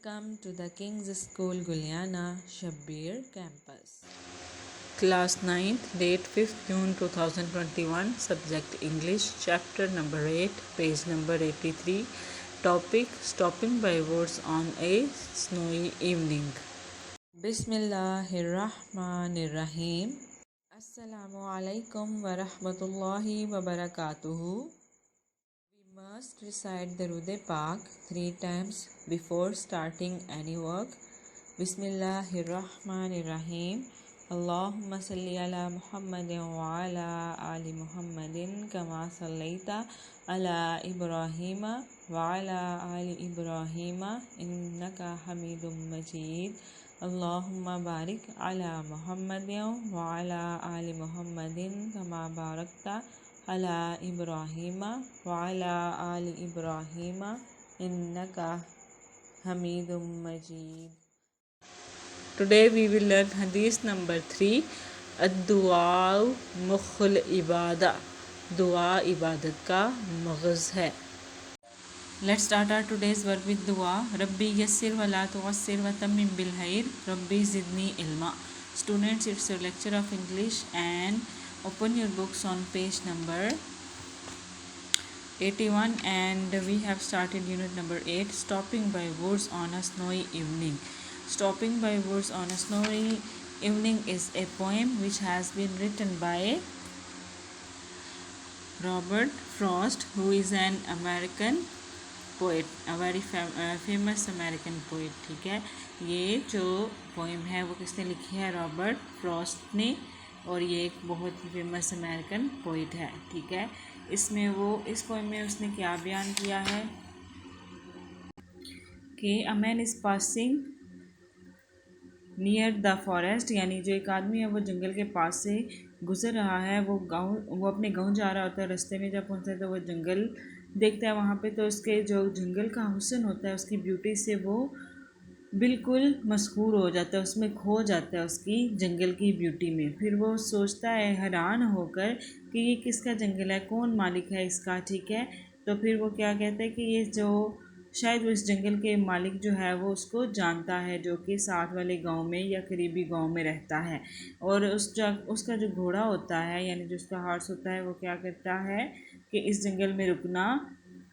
Welcome to the King's School Guliana Shabbir campus. Class 9th, date 5th June 2021, subject English, chapter number 8, page number 83, topic stopping by words on a snowy evening. Bismillahirrahmanirrahim. Assalamu alaikum wa rahmatullahi wa barakatuhu. We must recite the Rude Pak 3 times before starting any work. Bismillahirrahmanirrahim. Allahumma salli ala Muhammadin wa ala ali Muhammadin kama sallaita ala Ibrahima wa ala ali Ibrahima innaka Hamidum Majid. Allahumma barik ala Muhammadin wa ala ali Muhammadin kama barakta ala Ibrahima wa ala ali Ibrahima innaka Hamidum Majid. Today we will learn Hadith number 3, Ad-Du'a Mukhul Ibada. Dua ibadat ka maghz hai. Let's start our today's work with dua. Rabbi yassir wa la tu'assir wa tammim bil khair. Rabbi zidni ilma. Students, it's your lecture of English and open your books on page number 81 and we have started unit number 8, stopping by woods on a snowy evening. Stopping by woods on a snowy evening is a poem which has been written by Robert Frost, who is an American poet, a very famous American poet. ठीक है, ये जो poem है वो किसने लिखी है? Robert Frost ने, और ये एक बहुत ही फेमस अमेरिकन पोइट है. ठीक है, इसमें वो इस पोएम में उसने क्या बयान किया है कि a man is passing near the forest, यानी जो एक आदमी है वो जंगल के पास से गुजर रहा है. वो अपने गांव जा रहा होता है. रास्ते में जब पहुंचता है तो वो जंगल देखता है वहाँ पे, तो उसके जो जंगल का हुस्न होता है, उसकी ब्यूटी से वो बिल्कुल मशहूर हो जाता है, उसमें खो जाता है उसकी जंगल की ब्यूटी में. फिर वो सोचता है हैरान होकर कि ये किसका जंगल है, कौन मालिक है इसका. ठीक है, तो फिर वो क्या कहता है कि ये जो शायद वो इस जंगल के मालिक जो है वो उसको जानता है, जो कि साथ वाले गांव में या करीबी गांव में रहता है. और उसका जो घोड़ा होता है, यानी जो उसका हॉर्स होता है, वो क्या करता है कि इस जंगल में रुकना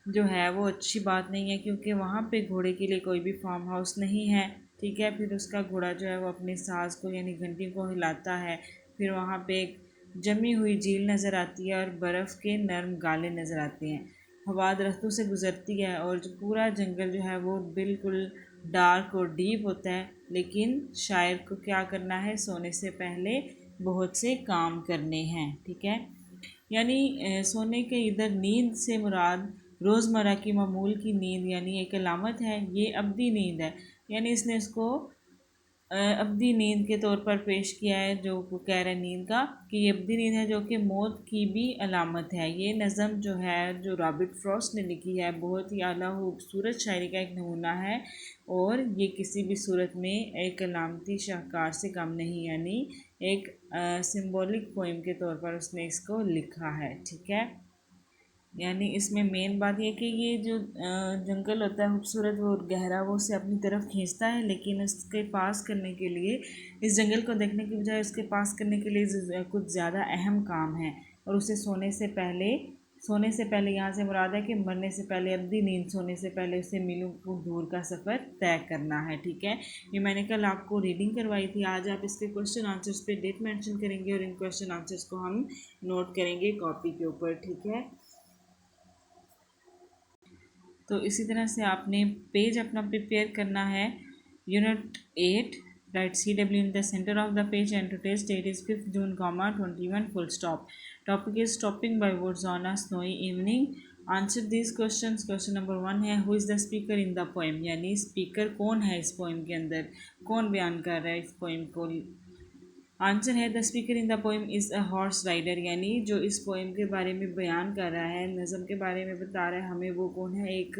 जो है वो अच्छी बात नहीं है, क्योंकि वहाँ पे घोड़े के लिए कोई भी फार्म हाउस नहीं है. ठीक है, फिर उसका घोड़ा जो है वो अपने साज को यानी घंटी को हिलाता है. फिर वहाँ पे एक जमी हुई झील नज़र आती है और बर्फ़ के नरम गाले नज़र आते हैं. हवा दरख्तों से गुज़रती है और जो पूरा जंगल जो है वो बिल्कुल डार्क और डीप होता है. लेकिन शायर को क्या करना है? सोने से पहले बहुत से काम करने हैं. ठीक है, यानी सोने के इधर नींद से मुराद रोज़मर्रा की मामूल की नींद, यानी एक अलामत है. ये अब्दी नींद है, यानी इसने इसको अब्दी नींद के तौर पर पेश किया है. जो कह रहे हैं नींद का कि ये अब्दी नींद है जो कि मौत की भी अलामत है. ये नज़म जो है जो रॉबर्ट फ्रॉस्ट ने लिखी है बहुत ही आला खूबसूरत शायरी का एक नमूना है, और ये किसी भी सूरत में एक अलामती शाहकार से कम नहीं, यानी एक सिंबॉलिक पोइम के तौर पर उसने इसको लिखा है. ठीक है, यानी इसमें मेन बात यह कि ये जो जंगल होता है खूबसूरत वो गहरा, वो उसे अपनी तरफ खींचता है, लेकिन उसके पास करने के लिए, इस जंगल को देखने की बजाय उसके पास करने के लिए कुछ ज़्यादा अहम काम है. और उसे सोने से पहले यहाँ से मुराद है कि मरने से पहले, अब्दी नींद सोने से पहले उसे मीलों को दूर का सफ़र तय करना है. ठीक है, ये मैंने कल आपको रीडिंग करवाई थी. आज आप इसके क्वेश्चन आंसर्स पे डेट मेंशन करेंगे और इन क्वेश्चन आंसर्स को हम नोट करेंगे कॉपी के ऊपर. ठीक है, तो इसी तरह से आपने पेज अपना प्रिपेयर करना है. Unit 8, right CW in the centre of the page and today's that is 5 June 21 full stop. Topic is stopping by words on a snowy evening. Answer this question. Question number 1 है who is the speaker in the poem, यानी speaker कौन है इस poem के अंदर, कौन बयान कर रहा है इस पोएम को. आंसर है the speaker in the poem is a horse rider, यानी जो इस पोएम के बारे में बयान कर रहा है, नज़म के बारे में बता रहा है हमें, वो कौन है? एक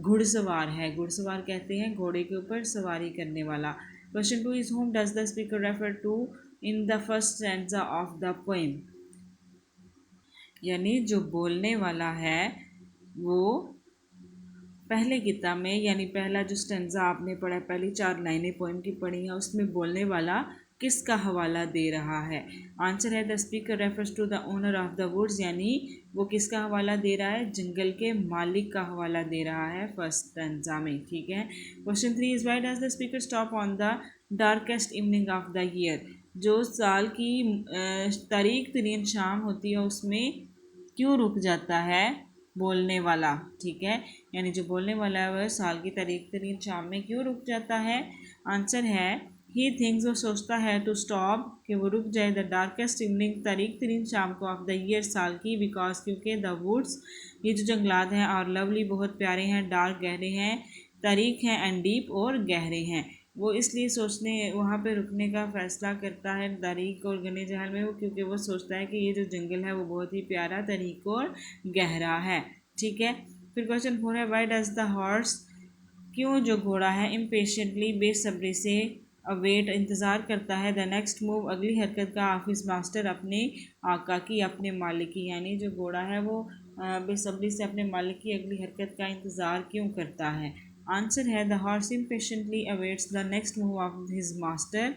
घुड़सवार है. घुड़सवार कहते हैं घोड़े के ऊपर सवारी करने वाला. Question 2 is whom does the speaker refer to in the first stanza of the poem, यानी जो बोलने वाला है वो पहले किताब में यानी पहला जो स्टेंजा आपने पढ़ा, पहली 4 लाइनें पोएम की पढ़ी हैं, उसमें बोलने वाला किसका हवाला दे रहा है? आंसर है the speaker refers to the owner of the woods, यानी वो किसका हवाला दे रहा है? जंगल के मालिक का हवाला दे रहा है फर्स्ट स्टेंजा में। ठीक है। Question 3 is why does the speaker stop on the darkest evening of the year? जो साल की तारीख तरीन शाम होती है उसमें क्यों रुक जाता है बोलने वाला? ठीक है, यानी जो बोलने वाला है वह साल की तारीख तरीन शाम में क्यों रुक जाता है? आंसर है ही थिंग्स, वो सोचता है, टू स्टॉप, कि वो रुक जाए, द डार्केस्ट इवनिंग, तारीख तरीन शाम को, ऑफ द ईयर, साल की, बिकॉज, क्योंकि द वुड्स, ये जो जंगलात हैं, और लवली, बहुत प्यारे हैं, डार्क, गहरे हैं, तारीख हैं, एंड डीप, और गहरे हैं। वो इसलिए सोचने वहाँ पे रुकने का फैसला करता है तारीख और घने जहल में, वो क्योंकि वो सोचता है कि ये जो जंगल है वो बहुत ही प्यारा, तारीख और गहरा है। ठीक है। फिर क्वेश्चन 4 है व्हाई डज द हॉर्स, क्यों जो घोड़ा है इम्पेशेंटली, बेसब्री से, अवेट, इंतज़ार करता है, द नेक्स्ट मूव, अगली हरकत का, ऑफिस मास्टर, अपने आका की, अपने मालिक की, यानी जो घोड़ा है वो बेसब्री से अपने मालिक की अगली हरकत का इंतज़ार क्यों करता है? आंसर है the horse impatiently awaits the next move of his master,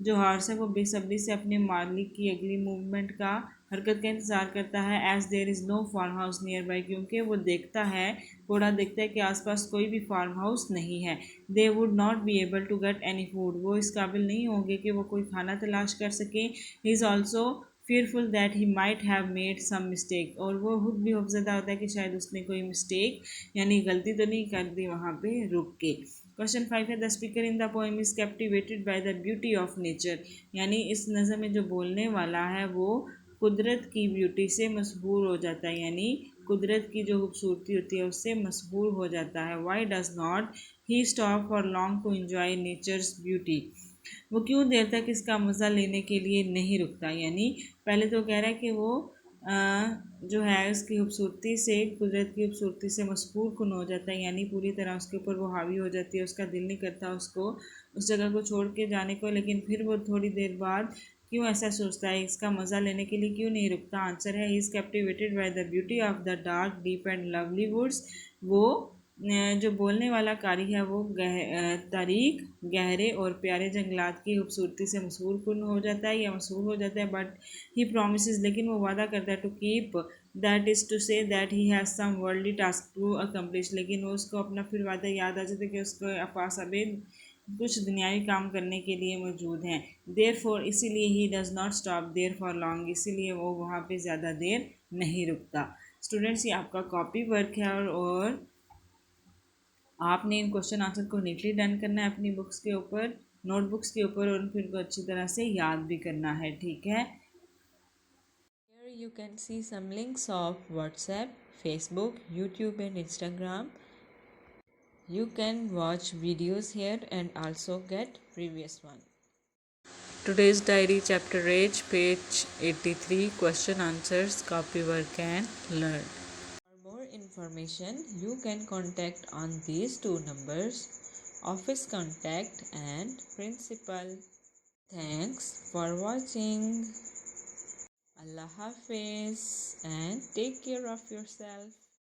जो हॉर्स है वो बेसब्री से अपने मालिक की अगली मूवमेंट का, हरकत का इंतज़ार करता है, as there is no farm house nearby, क्योंकि वो देखता है, घोड़ा देखता है कि आसपास कोई भी फार्म हाउस नहीं है। They would not be able to get any food, वो इस काबिल नहीं होंगे कि वो कोई खाना तलाश कर सके। He is also fearful that he might have made some mistake, और वो खुद भी खौफजदा होता है कि शायद उसने कोई मिस्टेक यानी गलती तो नहीं कर दी वहाँ पे रुक के। क्वेश्चन 5 है the speaker in the poem is captivated by the beauty of nature, यानी इस नज़म में जो बोलने वाला है वो कुदरत की ब्यूटी से मसहूर हो जाता है, यानी कुदरत की जो खूबसूरती होती है उससे मसहूर हो जाता है। Why does not he stop for long to enjoy nature's beauty, वो क्यों देर तक इसका मज़ा लेने के लिए नहीं रुकता? यानी पहले तो कह रहा है कि वो जो है उसकी खूबसूरती से, कुदरत की खूबसूरती से मसहूर कुन हो जाता है, यानी पूरी तरह उसके ऊपर वो हावी हो जाती है, उसका दिल नहीं करता उसको उस जगह को छोड़ के जाने को, लेकिन फिर वो थोड़ी देर बाद क्यों ऐसा सोचता है, इसका मज़ा लेने के लिए क्यों नहीं रुकता? आंसर है he is captivated by the beauty of the dark deep and lovely woods, वो जो बोलने वाला कारी है वो तारीख, गहरे और प्यारे जंगलात की खूबसूरती से मशहूर कुन हो जाता है या मशहूर हो जाता है। बट ही प्रोमिसेस, लेकिन वो वादा करता है, to keep, that is to say that he has some worldly task to accomplish, लेकिन वो उसको अपना फिर वादा याद आ जाता है कि उसको पास अभी कुछ दुनियावी काम करने के लिए मौजूद हैं। देयर फॉर, इसीलिए he does not stop there for long, इसीलिए वो वहाँ पे ज़्यादा देर नहीं रुकता। स्टूडेंट्स, ये आपका कॉपी वर्क है और आपने इन क्वेश्चन आंसर को नीटली डन करना है अपनी बुक्स के ऊपर, नोटबुक्स के ऊपर, और फिर को अच्छी तरह से याद भी करना है। ठीक है। Here you can see some links of WhatsApp, Facebook, YouTube and Instagram. You can watch videos here and also get previous one. Today's diary, chapter 8, page 83, question answers, copy work and learn. For more information, you can contact on these two numbers, office contact and principal. Thanks for watching. Allah Hafiz and take care of yourself.